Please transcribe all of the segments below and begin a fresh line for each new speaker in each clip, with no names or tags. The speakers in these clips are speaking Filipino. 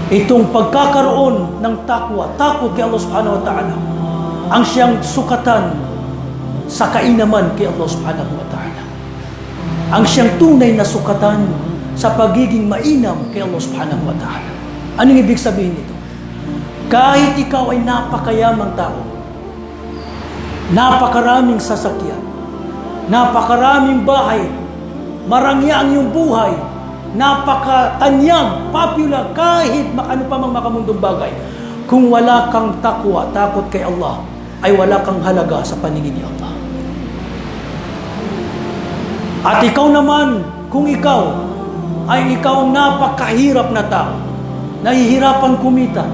Itong pagkakaroon ng takwa, takot kay Allah subhanahu wa ta'ala, ang siyang sukatan sa kainaman kay Allah subhanahu wa ta'ala. Ang siyang tunay na sukatan sa pagiging mainam kay Allah subhanahu wa ta'ala. Anong ibig sabihin nito? Kahit ikaw ay napakayamang tao, napakaraming sasakyan, napakaraming bahay, marangya ang iyong buhay, napakatanyag, popular, kahit ano pa mang makamundong bagay, kung wala kang takwa, takot kay Allah, ay wala kang halaga sa paningin ni Allah. At ikaw naman, kung ikaw ay ikaw ang napakahirap na tao, nahihirapan kumita,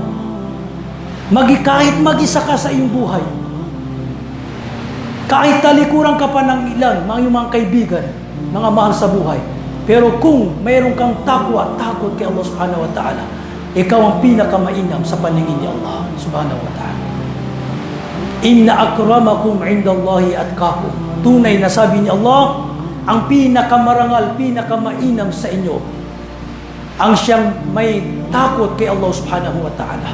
kahit mag-isa ka sa iyong buhay, kahit talikuran ka pa ng ilan, mga kaibigan, mga mahal sa buhay, pero kung mayroon kang takwa, takot kay Allah subhanahu wa ta'ala, ikaw ang pinakamainam sa paningin ni Allah subhanahu wa ta'ala. Inna akramakum indallahi atqakum. Tunay na sabi ni Allah, ang pinakamarangal, pinakamainam sa inyo, ang siyang may takot kay Allah subhanahu wa ta'ala.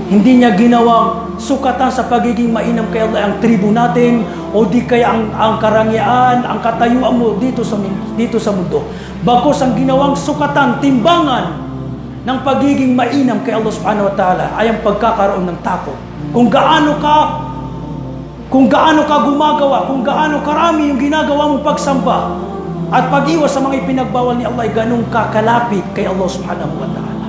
Hindi niya ginawang sukatan sa pagiging mainam kay Allah ang tribo natin, o di kaya ang karangyaan, ang katayuan mo dito sa mundo. Bagkus ang ginawang sukatan, timbangan ng pagiging mainam kay Allah subhanahu wa ta'ala ay ang pagkakaroon ng takot. Kung gaano ka gumagawa, kung gaano karami yung ginagawa mong pagsamba at pag-iwas sa mga ipinagbawal ni Allah, ay ganun ka kalapit kay Allah subhanahu wa ta'ala.